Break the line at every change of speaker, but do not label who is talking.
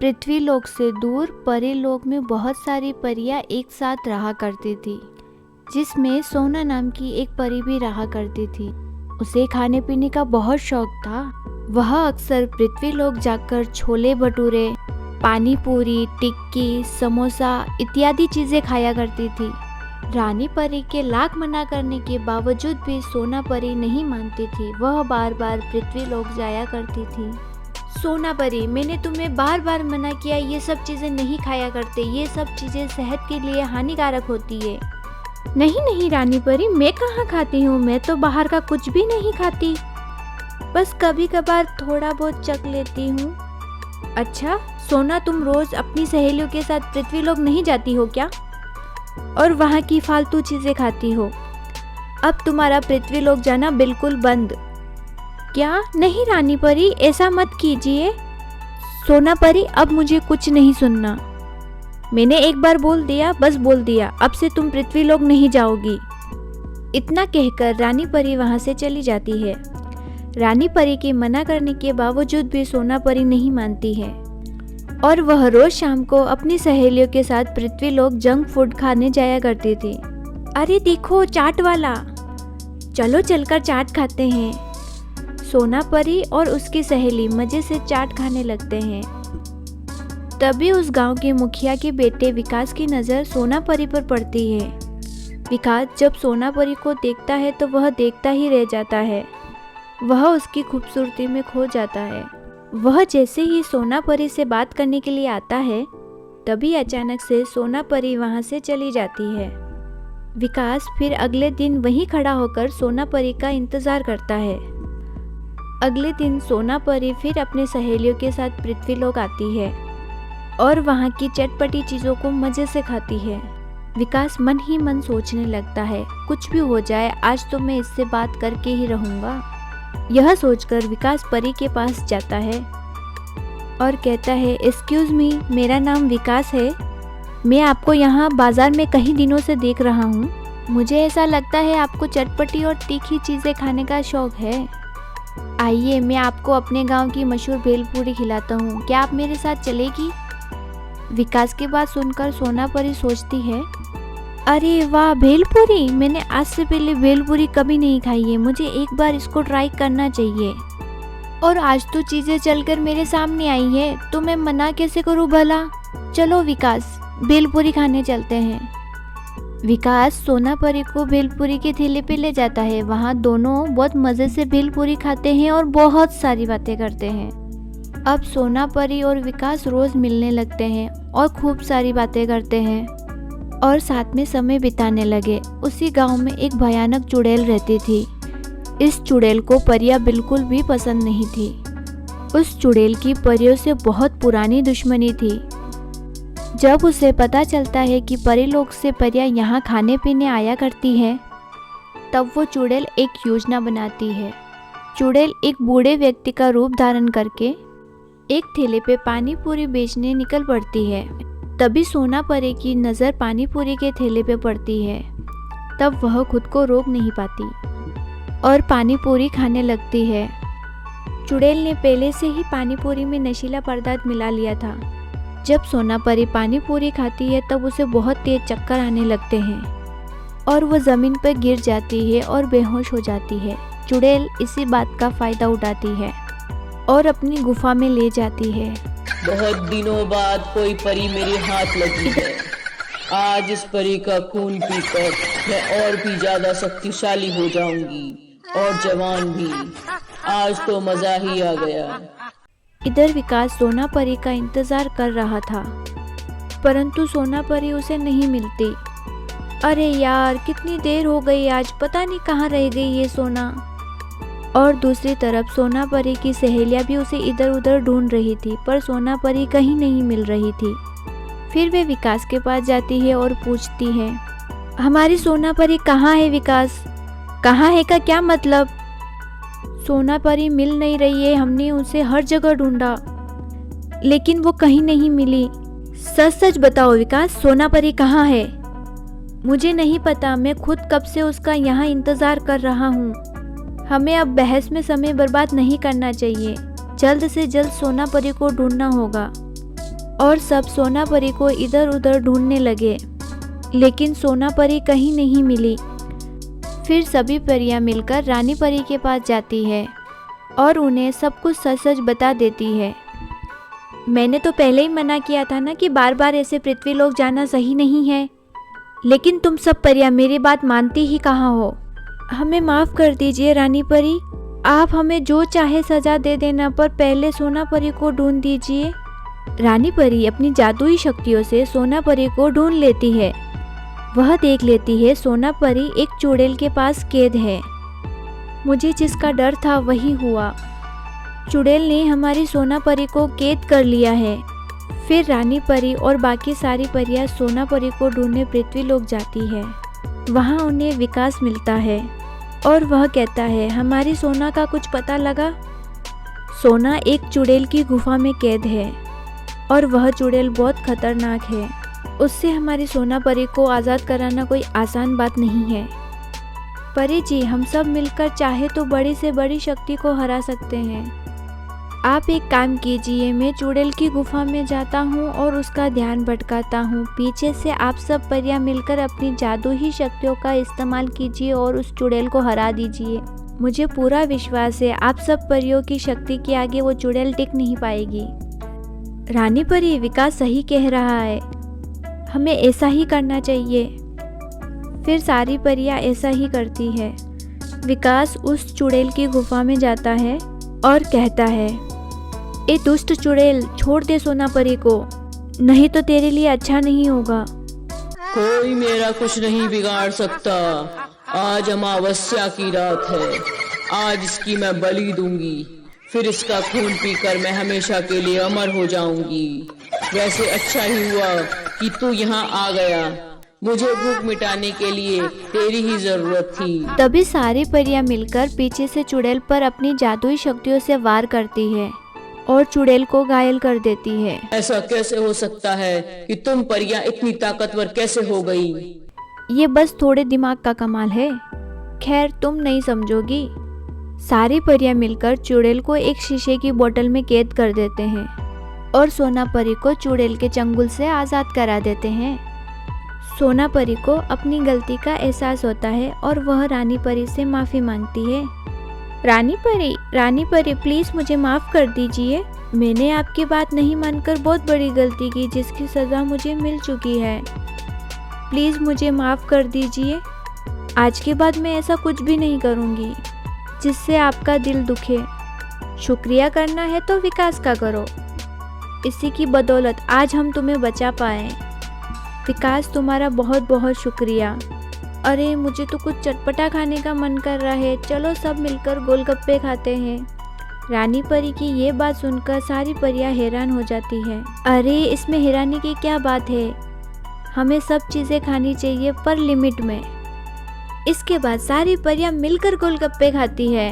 पृथ्वी लोक से दूर परी लोक में बहुत सारी परियां एक साथ रहा करती थी, जिसमें सोना नाम की एक परी भी रहा करती थी। उसे खाने पीने का बहुत शौक था। वह अक्सर पृथ्वी लोक जाकर छोले भटूरे, पानी पूरी, टिक्की, समोसा इत्यादि चीजें खाया करती थी। रानी परी के लाख मना करने के बावजूद भी सोना परी नहीं मानती थी। वह बार बार पृथ्वी लोक जाया करती थी। सोना परी, मैंने तुम्हें बार बार मना किया, ये सब चीजें नहीं खाया करते, ये सब चीजें सेहत के लिए हानिकारक होती है। नहीं नहीं रानी परी, मैं कहाँ खाती हूँ, मैं तो बाहर का कुछ भी नहीं खाती, बस कभी कभार थोड़ा बहुत चख लेती हूँ। अच्छा सोना, तुम रोज अपनी सहेलियों के साथ पृथ्वी लोक नहीं जाती हो क्या, और वहाँ की फालतू चीजें खाती हो? अब तुम्हारा पृथ्वी लोक जाना बिल्कुल बंद। क्या? नहीं रानी परी, ऐसा मत कीजिए। सोना परी, अब मुझे कुछ नहीं सुनना। मैंने एक बार बोल दिया, बस बोल दिया, अब से तुम पृथ्वी लोक नहीं जाओगी। इतना कहकर रानी परी वहां से चली जाती है। रानी परी के मना करने के बावजूद भी सोना परी नहीं मानती है और वह रोज शाम को अपनी सहेलियों के साथ पृथ्वी लोक जंक फूड खाने जाया करती थी। अरे देखो चाट वाला, चलो चलकर चाट खाते हैं। सोना परी और उसकी सहेली मजे से चाट खाने लगते हैं। तभी उस गांव के मुखिया के बेटे विकास की नज़र सोना परी पर पड़ती है। विकास जब सोना परी को देखता है तो वह देखता ही रह जाता है। वह उसकी खूबसूरती में खो जाता है। वह जैसे ही सोना परी से बात करने के लिए आता है, तभी अचानक से सोना परी वहां से चली जाती है। विकास फिर अगले दिन वहीं खड़ा होकर सोना परी का इंतजार करता है। अगले दिन सोना परी फिर अपने सहेलियों के साथ पृथ्वी लोक आती है और वहाँ की चटपटी चीज़ों को मज़े से खाती है। विकास मन ही मन सोचने लगता है, कुछ भी हो जाए आज तो मैं इससे बात करके ही रहूँगा। यह सोचकर विकास परी के पास जाता है और कहता है, एक्सक्यूज़ मी, मेरा नाम विकास है। मैं आपको यहाँ बाज़ार में कई दिनों से देख रहा हूँ। मुझे ऐसा लगता है आपको चटपटी और तीखी चीज़ें खाने का शौक है। आइए मैं आपको अपने गांव की मशहूर भेलपूरी खिलाता हूँ, क्या आप मेरे साथ चलेगी? विकास की बात सुनकर सोना परी सोचती है, अरे वाह, भेलपूरी! मैंने आज से पहले भेलपूरी कभी नहीं खाई है, मुझे एक बार इसको ट्राई करना चाहिए। और आज तो चीज़ें चलकर मेरे सामने आई है, तो मैं मना कैसे करूँ भला? चलो विकास, भेलपूरी खाने चलते हैं। विकास सोना परी को भेलपूरी के ठेले पे ले जाता है। वहाँ दोनों बहुत मज़े से भेलपूरी खाते हैं और बहुत सारी बातें करते हैं। अब सोना परी और विकास रोज़ मिलने लगते हैं और खूब सारी बातें करते हैं और साथ में समय बिताने लगे। उसी गांव में एक भयानक चुड़ैल रहती थी। इस चुड़ैल को परियां बिल्कुल भी पसंद नहीं थी। उस चुड़ैल की परियों से बहुत पुरानी दुश्मनी थी। जब उसे पता चलता है कि परीलोक से परियां यहाँ खाने पीने आया करती है, तब वो चुड़ैल एक योजना बनाती है। चुड़ैल एक बूढ़े व्यक्ति का रूप धारण करके एक ठेले पे पानी पूरी बेचने निकल पड़ती है। तभी सोना परी की नज़र पानी पूरी के ठेले पे पड़ती है। तब वह खुद को रोक नहीं पाती और पानी पूरी खाने लगती है। चुड़ैल ने पहले से ही पानी पूरी में नशीला पदार्थ मिला लिया था। जब सोना परी पानी पूरी खाती है तब उसे बहुत तेज चक्कर आने लगते हैं और वह ज़मीन पर गिर जाती है और बेहोश हो जाती है। चुड़ैल इसी बात का फ़ायदा उठाती है और अपनी गुफा में ले जाती है।
बहुत दिनों बाद कोई परी मेरे हाथ लगी है। आज इस परी का खून पीकर मैं और भी ज्यादा शक्तिशाली हो जाऊंगी और जवान भी। आज तो मजा ही आ गया।
इधर विकास सोना परी का इंतजार कर रहा था, परंतु सोना परी उसे नहीं मिलती। अरे यार, कितनी देर हो गई, आज पता नहीं कहाँ रह गई ये सोना। और दूसरी तरफ सोना परी की सहेलियां भी उसे इधर उधर ढूंढ रही थी, पर सोना परी कहीं नहीं मिल रही थी। फिर वे विकास के पास जाती है और पूछती है, हमारी सोना परी कहाँ है विकास? कहाँ है का क्या मतलब? सोना परी मिल नहीं रही है, हमने उसे हर जगह ढूंढा लेकिन वो कहीं नहीं मिली। सच सच बताओ विकास, सोना परी कहाँ है? मुझे नहीं पता, मैं खुद कब से उसका यहाँ इंतज़ार कर रहा हूँ। हमें अब बहस में समय बर्बाद नहीं करना चाहिए, जल्द से जल्द सोना परी को ढूंढना होगा। और सब सोना परी को इधर उधर ढूंढने लगे, लेकिन सोना परी कहीं नहीं मिली। फिर सभी परियां मिलकर रानी परी के पास जाती है और उन्हें सब कुछ सच सच बता देती है। मैंने तो पहले ही मना किया था ना कि बार बार ऐसे पृथ्वी लोक जाना सही नहीं है, लेकिन तुम सब परियां मेरी बात मानती ही कहाँ हो। हमें माफ़ कर दीजिए रानी परी, आप हमें जो चाहे सज़ा दे देना, पर पहले सोना परी को ढूंढ दीजिए। रानी परी अपनी जादुई शक्तियों से सोना परी को ढूंढ लेती है। वह देख लेती है सोना परी एक चुड़ैल के पास कैद है। मुझे जिसका डर था वही हुआ, चुड़ैल ने हमारी सोना परी को कैद कर लिया है। फिर रानी परी और बाकी सारी परियां सोना परी को ढूंढने पृथ्वी लोक जाती है। वहाँ उन्हें विकास मिलता है और वह कहता है, हमारी सोना का कुछ पता लगा? सोना एक चुड़ैल की गुफा में कैद है और वह चुड़ैल बहुत खतरनाक है। उससे हमारी सोना परी को आज़ाद कराना कोई आसान बात नहीं है। परी जी, हम सब मिलकर चाहे तो बड़ी से बड़ी शक्ति को हरा सकते हैं। आप एक काम कीजिए, मैं चुड़ैल की गुफा में जाता हूँ और उसका ध्यान भटकाता हूँ। पीछे से आप सब परियां मिलकर अपनी जादुई शक्तियों का इस्तेमाल कीजिए और उस चुड़ैल को हरा दीजिए। मुझे पूरा विश्वास है आप सब परियों की शक्ति के आगे वो चुड़ैल टिक नहीं पाएगी। रानी परी, विकास सही कह रहा है, हमें ऐसा ही करना चाहिए। फिर सारी परियां ऐसा ही करती है। विकास उस चुड़ैल की गुफा में जाता है और कहता है, ए दुष्ट चुड़ैल, छोड़ दे सोना परी को, नहीं तो तेरे लिए अच्छा नहीं होगा।
कोई मेरा कुछ नहीं बिगाड़ सकता। आज अमावस्या की रात है, आज इसकी मैं बलि दूंगी, फिर इसका खून पीकर मैं हमेशा के लिए अमर हो जाऊंगी। वैसे अच्छा ही हुआ कि तू यहाँ आ गया, मुझे भूख मिटाने के लिए तेरी ही जरूरत थी।
तभी सारी परियां मिलकर पीछे से चुड़ैल पर अपनी जादुई शक्तियों से वार करती है और चुड़ैल को घायल कर देती है।
ऐसा कैसे हो सकता है कि तुम परियां इतनी ताकतवर कैसे हो गई?
ये बस थोड़े दिमाग का कमाल है, खैर तुम नहीं समझोगी। सारी परियां मिलकर चुड़ैल को एक शीशे की बोतल में कैद कर देते हैं और सोना परी को चुड़ैल के चंगुल से आज़ाद करा देते हैं। सोना परी को अपनी गलती का एहसास होता है और वह रानी परी से माफ़ी मांगती है। रानी परी प्लीज़ मुझे माफ़ कर दीजिए। मैंने आपकी बात नहीं मानकर बहुत बड़ी गलती की, जिसकी सज़ा मुझे मिल चुकी है। प्लीज़ मुझे माफ़ कर दीजिए। आज के बाद मैं ऐसा कुछ भी नहीं करूँगी जिससे आपका दिल दुखे। शुक्रिया करना है तो विकास का करो, इसी की बदौलत आज हम तुम्हें बचा पाए। विकास, तुम्हारा बहुत बहुत शुक्रिया। अरे मुझे तो कुछ चटपटा खाने का मन कर रहा है, चलो सब मिलकर गोलगप्पे खाते हैं। रानी परी की ये बात सुनकर सारी परियां हैरान हो जाती हैं। अरे इसमें हैरानी की क्या बात है, हमें सब चीज़ें खानी चाहिए पर लिमिट में। इसके बाद सारी परियां मिलकर गोलगप्पे खाती है।